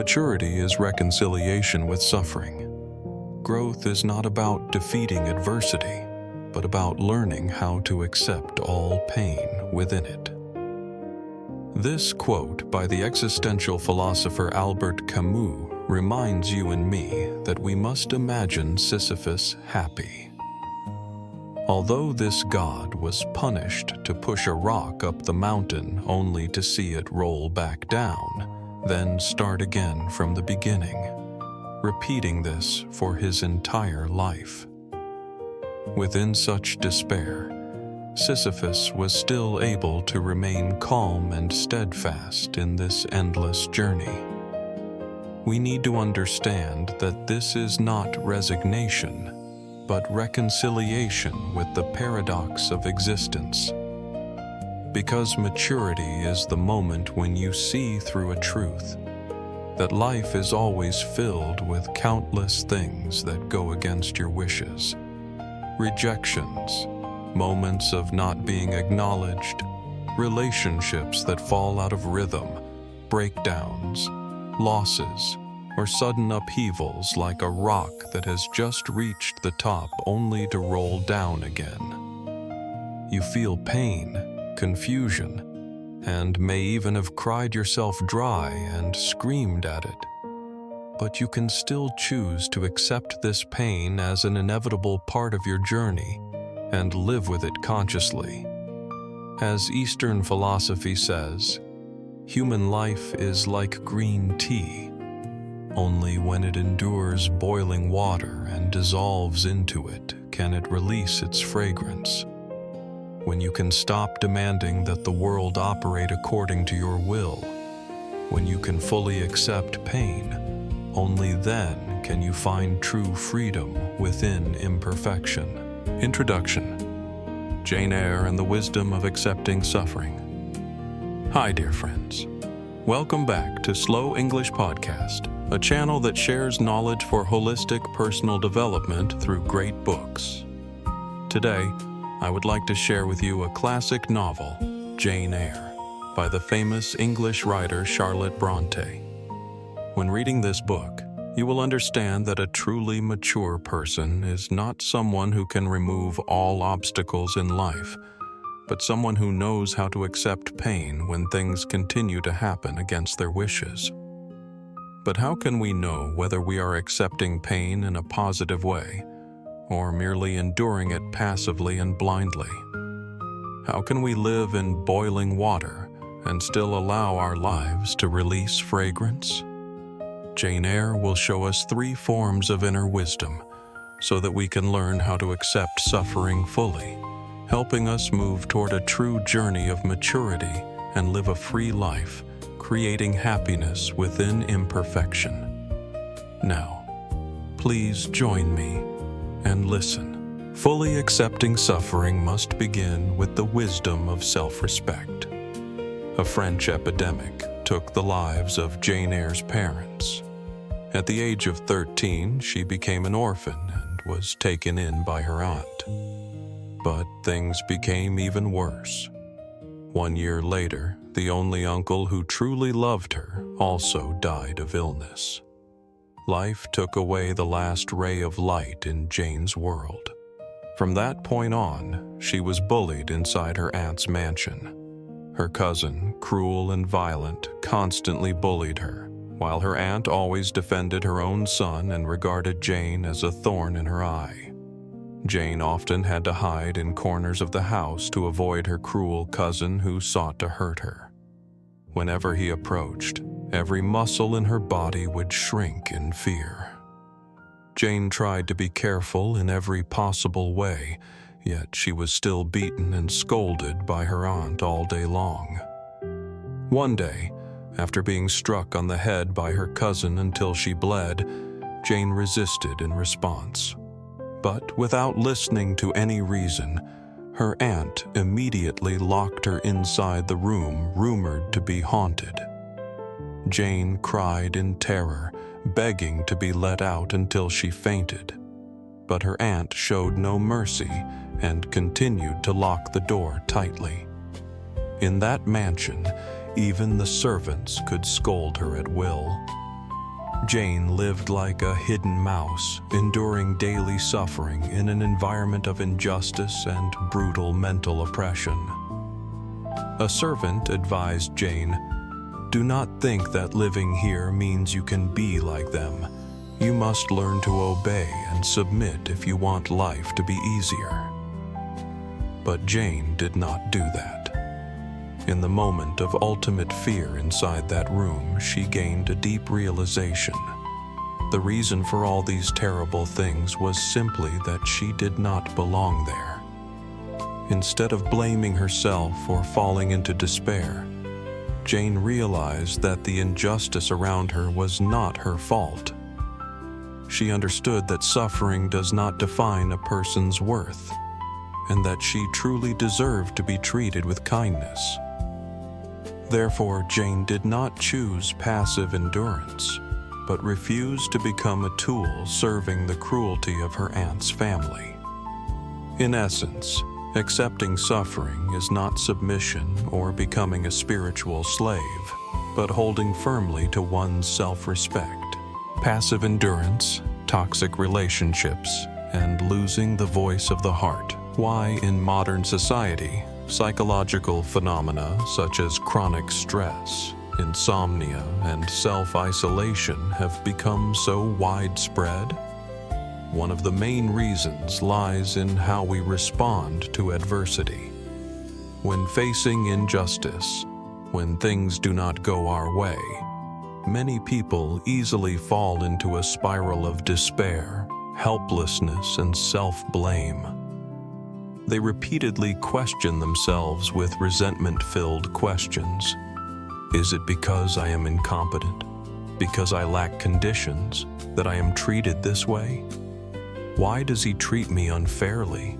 Maturity is reconciliation with suffering. Growth is not about defeating adversity, but about learning how to accept all pain within it. This quote by the existential philosopher Albert Camus reminds you and me that we must imagine Sisyphus happy. Although this god was punished to push a rock up the mountain only to see it roll back down, then start again from the beginning, repeating this for his entire life. Within such despair, Sisyphus was still able to remain calm and steadfast in this endless journey. We need to understand that this is not resignation, but reconciliation with the paradox of existence. Because maturity is the moment when you see through a truth, that life is always filled with countless things that go against your wishes. Rejections, moments of not being acknowledged, relationships that fall out of rhythm, breakdowns, losses, or sudden upheavals like a rock that has just reached the top only to roll down again. You feel pain, confusion, and may even have cried yourself dry and screamed at it. But you can still choose to accept this pain as an inevitable part of your journey and live with it consciously. As Eastern philosophy says, human life is like green tea. Only when it endures boiling water and dissolves into it can it release its fragrance. When you can stop demanding that the world operate according to your will, when you can fully accept pain, only then can you find true freedom within imperfection. Introduction: Jane Eyre and the Wisdom of Accepting Suffering. Hi, dear friends. Welcome back to Slow English Podcast, a channel that shares knowledge for holistic personal development through great books. Today, I would like to share with you a classic novel, Jane Eyre, by the famous English writer Charlotte Brontë. When reading this book, you will understand that a truly mature person is not someone who can remove all obstacles in life, but someone who knows how to accept pain when things continue to happen against their wishes. But how can we know whether we are accepting pain in a positive way, or merely enduring it passively and blindly? How can we live in boiling water and still allow our lives to release fragrance? Jane Eyre will show us 3 forms of inner wisdom so that we can learn how to accept suffering fully, helping us move toward a true journey of maturity and live a free life, creating happiness within imperfection. Now, please join me and listen. Fully accepting suffering must begin with the wisdom of self-respect. A French epidemic took the lives of Jane Eyre's parents. At the age of 13, she became an orphan and was taken in by her aunt. But things became even worse. 1 year later, the only uncle who truly loved her also died of illness. Life took away the last ray of light in Jane's world. From that point on, she was bullied inside her aunt's mansion. Her cousin, cruel and violent, constantly bullied her, while her aunt always defended her own son and regarded Jane as a thorn in her eye. Jane often had to hide in corners of the house to avoid her cruel cousin who sought to hurt her. Whenever he approached, every muscle in her body would shrink in fear. Jane tried to be careful in every possible way, yet she was still beaten and scolded by her aunt all day long. One day, after being struck on the head by her cousin until she bled, Jane resisted in response. But without listening to any reason, her aunt immediately locked her inside the room rumored to be haunted. Jane cried in terror, begging to be let out until she fainted. But her aunt showed no mercy and continued to lock the door tightly. In that mansion, even the servants could scold her at will. Jane lived like a hidden mouse, enduring daily suffering in an environment of injustice and brutal mental oppression. A servant advised Jane, "Do not think that living here means you can be like them. You must learn to obey and submit if you want life to be easier." But Jane did not do that. In the moment of ultimate fear inside that room, she gained a deep realization. The reason for all these terrible things was simply that she did not belong there. Instead of blaming herself or falling into despair, Jane realized that the injustice around her was not her fault. She understood that suffering does not define a person's worth, and that she truly deserved to be treated with kindness. Therefore, Jane did not choose passive endurance, but refused to become a tool serving the cruelty of her aunt's family. In essence, accepting suffering is not submission or becoming a spiritual slave, but holding firmly to one's self-respect. Passive endurance, toxic relationships, and losing the voice of the heart. Why, in modern society, psychological phenomena such as chronic stress, insomnia, and self-isolation have become so widespread? One of the main reasons lies in how we respond to adversity. When facing injustice, when things do not go our way, many people easily fall into a spiral of despair, helplessness, and self-blame. They repeatedly question themselves with resentment-filled questions. Is it because I am incompetent? Because I lack conditions that I am treated this way? Why does he treat me unfairly?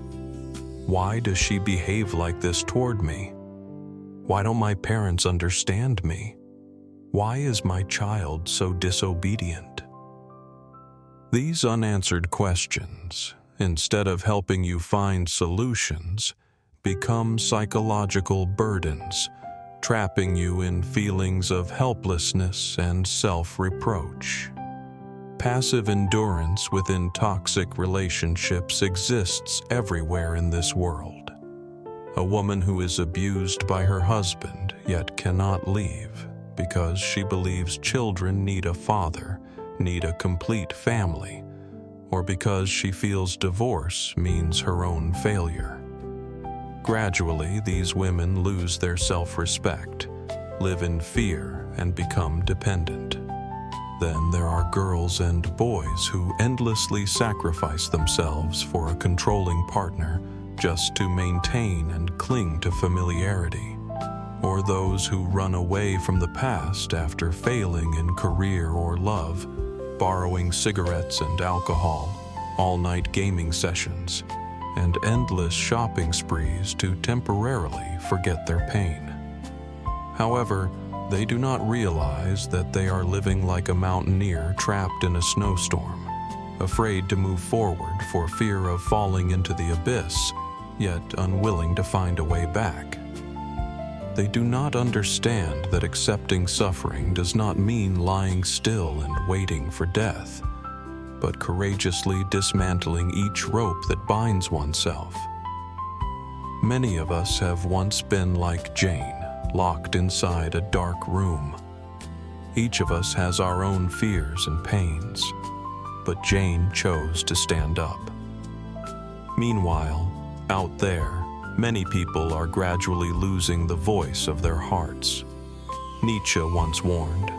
Why does she behave like this toward me? Why don't my parents understand me? Why is my child so disobedient? These unanswered questions, instead of helping you find solutions, become psychological burdens, trapping you in feelings of helplessness and self-reproach. Passive endurance within toxic relationships exists everywhere in this world. A woman who is abused by her husband yet cannot leave because she believes children need a father, need a complete family, or because she feels divorce means her own failure. Gradually, these women lose their self-respect, live in fear, and become dependent. Then there are girls and boys who endlessly sacrifice themselves for a controlling partner just to maintain and cling to familiarity, or those who run away from the past after failing in career or love, borrowing cigarettes and alcohol, all-night gaming sessions, and endless shopping sprees to temporarily forget their pain. However, they do not realize that they are living like a mountaineer trapped in a snowstorm, afraid to move forward for fear of falling into the abyss, yet unwilling to find a way back. They do not understand that accepting suffering does not mean lying still and waiting for death, but courageously dismantling each rope that binds oneself. Many of us have once been like Jane, locked inside a dark room. Each of us has our own fears and pains, but Jane chose to stand up. Meanwhile, out there, many people are gradually losing the voice of their hearts. Nietzsche once warned,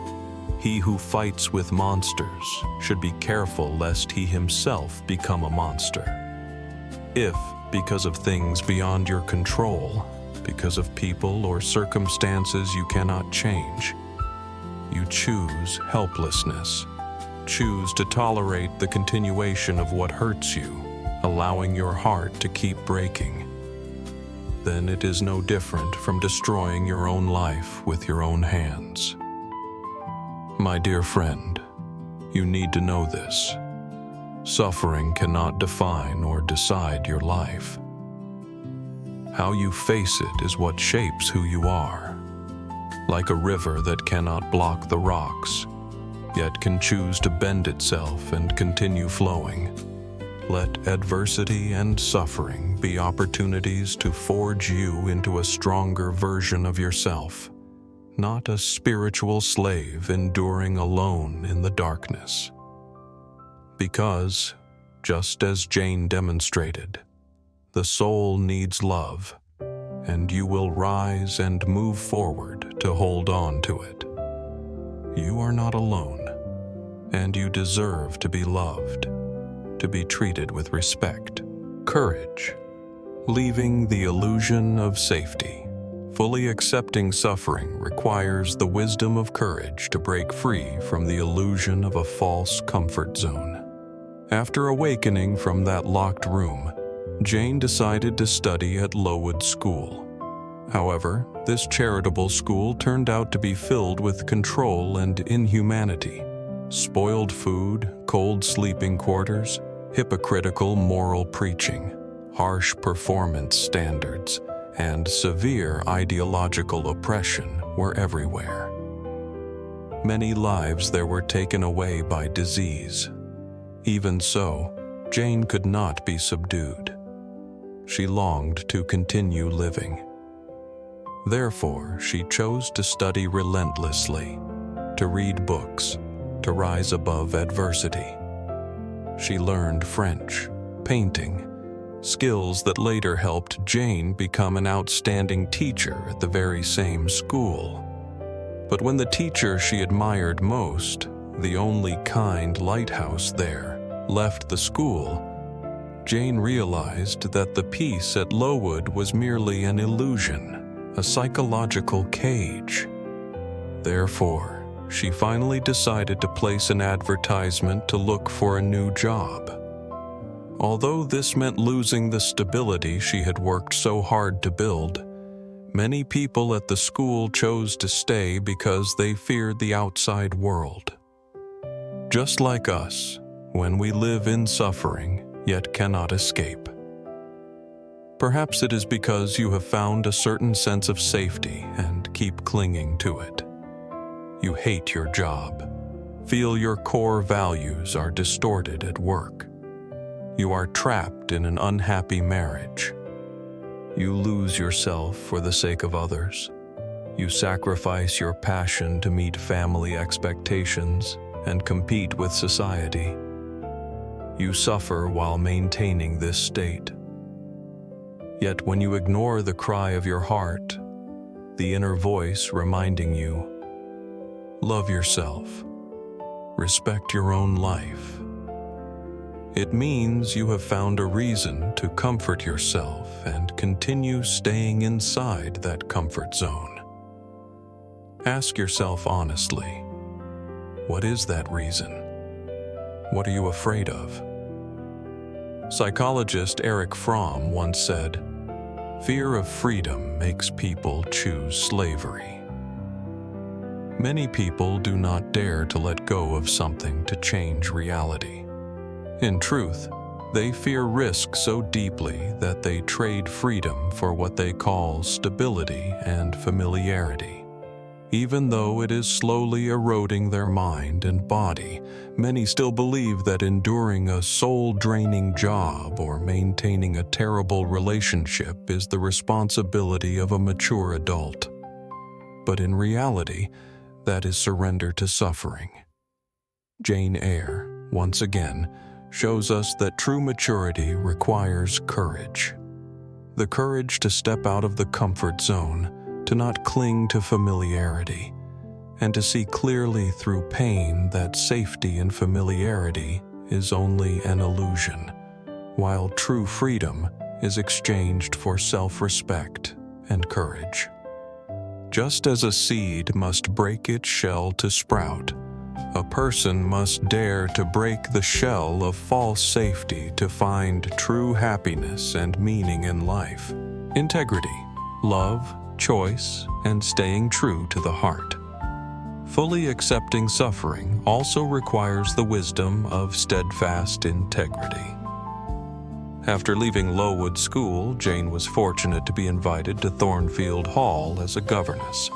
"He who fights with monsters should be careful lest he himself become a monster." If, because of things beyond your control, because of people or circumstances you cannot change, you choose helplessness, choose to tolerate the continuation of what hurts you, allowing your heart to keep breaking, then it is no different from destroying your own life with your own hands. My dear friend, you need to know this. Suffering cannot define or decide your life. How you face it is what shapes who you are. Like a river that cannot block the rocks, yet can choose to bend itself and continue flowing. Let adversity and suffering be opportunities to forge you into a stronger version of yourself, not a spiritual slave enduring alone in the darkness. Because, just as Jane demonstrated, the soul needs love, and you will rise and move forward to hold on to it. You are not alone, and you deserve to be loved, to be treated with respect. Courage, leaving the illusion of safety. Fully accepting suffering requires the wisdom of courage to break free from the illusion of a false comfort zone. After awakening from that locked room, Jane decided to study at Lowood School. However, this charitable school turned out to be filled with control and inhumanity. Spoiled food, cold sleeping quarters, hypocritical moral preaching, harsh performance standards, and severe ideological oppression were everywhere. Many lives there were taken away by disease. Even so, Jane could not be subdued. She longed to continue living. Therefore, she chose to study relentlessly, to read books, to rise above adversity. She learned French, painting, skills that later helped Jane become an outstanding teacher at the very same school. But when the teacher she admired most, the only kind lighthouse there, left the school, Jane realized that the peace at Lowood was merely an illusion, a psychological cage. Therefore, she finally decided to place an advertisement to look for a new job. Although this meant losing the stability she had worked so hard to build, many people at the school chose to stay because they feared the outside world. Just like us, when we live in suffering, yet cannot escape. Perhaps it is because you have found a certain sense of safety and keep clinging to it. You hate your job, feel your core values are distorted at work. You are trapped in an unhappy marriage. You lose yourself for the sake of others. You sacrifice your passion to meet family expectations and compete with society. You suffer while maintaining this state. Yet when you ignore the cry of your heart, the inner voice reminding you, love yourself, respect your own life, it means you have found a reason to comfort yourself and continue staying inside that comfort zone. Ask yourself honestly, what is that reason? What are you afraid of? Psychologist Erich Fromm once said, "Fear of freedom makes people choose slavery." Many people do not dare to let go of something to change reality. In truth, they fear risk so deeply that they trade freedom for what they call stability and familiarity. Even though it is slowly eroding their mind and body, many still believe that enduring a soul-draining job or maintaining a terrible relationship is the responsibility of a mature adult. But in reality, that is surrender to suffering. Jane Eyre, once again, shows us that true maturity requires courage. The courage to step out of the comfort zone, to not cling to familiarity, and to see clearly through pain that safety and familiarity is only an illusion, while true freedom is exchanged for self-respect and courage. Just as a seed must break its shell to sprout, a person must dare to break the shell of false safety to find true happiness and meaning in life. Integrity, love, choice, and staying true to the heart. Fully accepting suffering also requires the wisdom of steadfast integrity. After leaving Lowood School, Jane was fortunate to be invited to Thornfield Hall as a governess.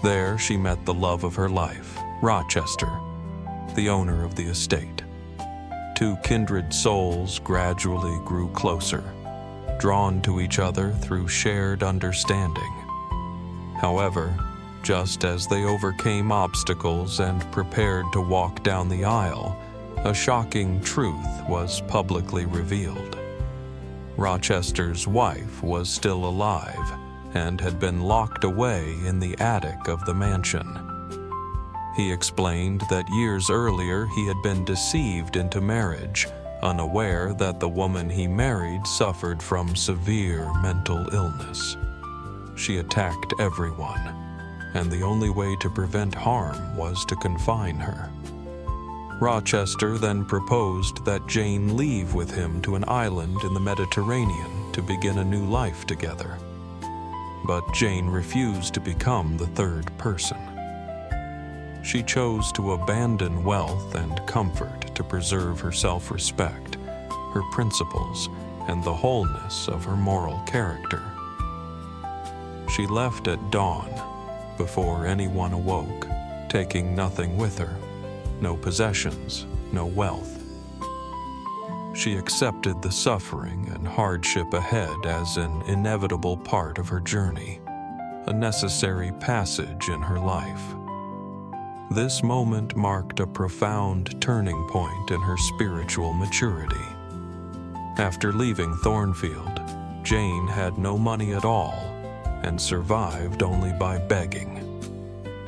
There she met the love of her life, Rochester, the owner of the estate. Two kindred souls gradually grew closer, drawn to each other through shared understanding. However, just as they overcame obstacles and prepared to walk down the aisle, a shocking truth was publicly revealed. Rochester's wife was still alive and had been locked away in the attic of the mansion. He explained that years earlier he had been deceived into marriage, unaware that the woman he married suffered from severe mental illness. She attacked everyone, and the only way to prevent harm was to confine her. Rochester then proposed that Jane leave with him to an island in the Mediterranean to begin a new life together. But Jane refused to become the third person. She chose to abandon wealth and comfort to preserve her self-respect, her principles, and the wholeness of her moral character. She left at dawn, before anyone awoke, taking nothing with her, no possessions, no wealth. She accepted the suffering and hardship ahead as an inevitable part of her journey, a necessary passage in her life. This moment marked a profound turning point in her spiritual maturity. After leaving Thornfield, Jane had no money at all and survived only by begging.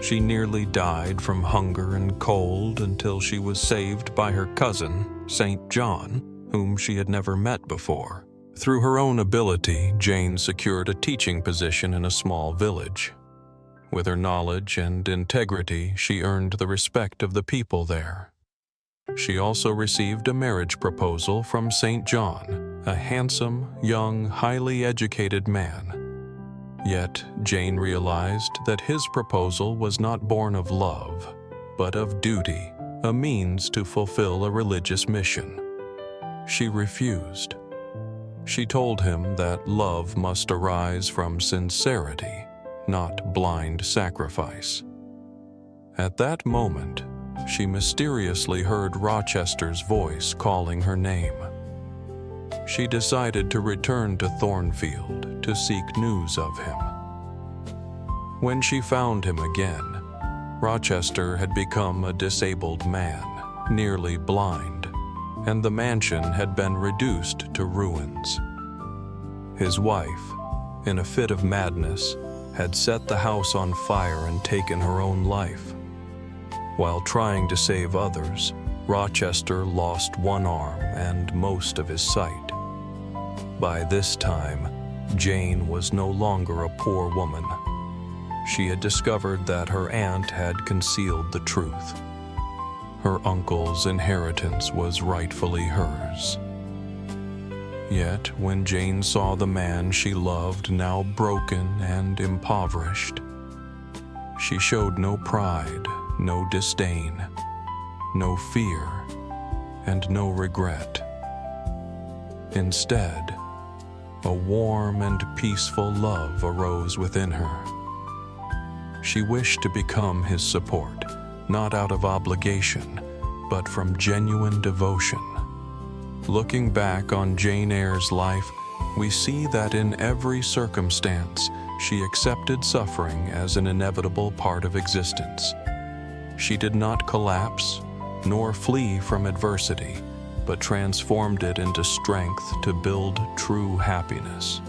She nearly died from hunger and cold until she was saved by her cousin, St. John, whom she had never met before. Through her own ability, Jane secured a teaching position in a small village. With her knowledge and integrity, she earned the respect of the people there. She also received a marriage proposal from St. John, a handsome, young, highly educated man. Yet, Jane realized that his proposal was not born of love, but of duty, a means to fulfill a religious mission. She refused. She told him that love must arise from sincerity, not blind sacrifice. At that moment, she mysteriously heard Rochester's voice calling her name. She decided to return to Thornfield to seek news of him. When she found him again, Rochester had become a disabled man, nearly blind, and the mansion had been reduced to ruins. His wife, in a fit of madness, had set the house on fire and taken her own life. While trying to save others, Rochester lost one arm and most of his sight. By this time, Jane was no longer a poor woman. She had discovered that her aunt had concealed the truth. Her uncle's inheritance was rightfully hers. Yet, when Jane saw the man she loved now broken and impoverished, she showed no pride, no disdain, no fear, and no regret. Instead, a warm and peaceful love arose within her. She wished to become his support, not out of obligation, but from genuine devotion. Looking back on Jane Eyre's life, we see that in every circumstance, she accepted suffering as an inevitable part of existence. She did not collapse, nor flee from adversity, but transformed it into strength to build true happiness.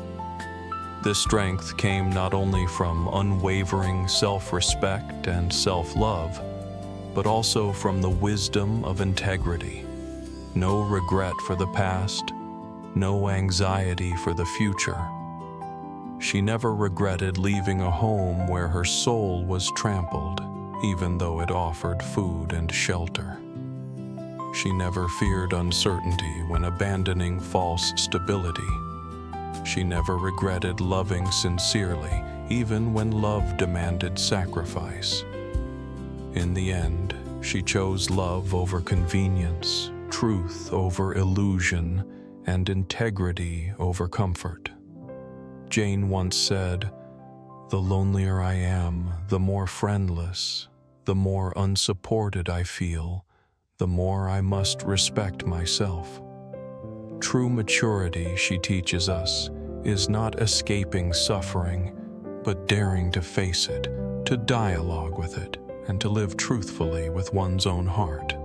This strength came not only from unwavering self-respect and self-love, but also from the wisdom of integrity. No regret for the past, no anxiety for the future. She never regretted leaving a home where her soul was trampled, even though it offered food and shelter. She never feared uncertainty when abandoning false stability. She never regretted loving sincerely, even when love demanded sacrifice. In the end, she chose love over convenience, truth over illusion, and integrity over comfort. Jane once said, "The lonelier I am, the more friendless, the more unsupported I feel, the more I must respect myself. True maturity, she teaches us, is not escaping suffering, but daring to face it, to dialogue with it, and to live truthfully with one's own heart.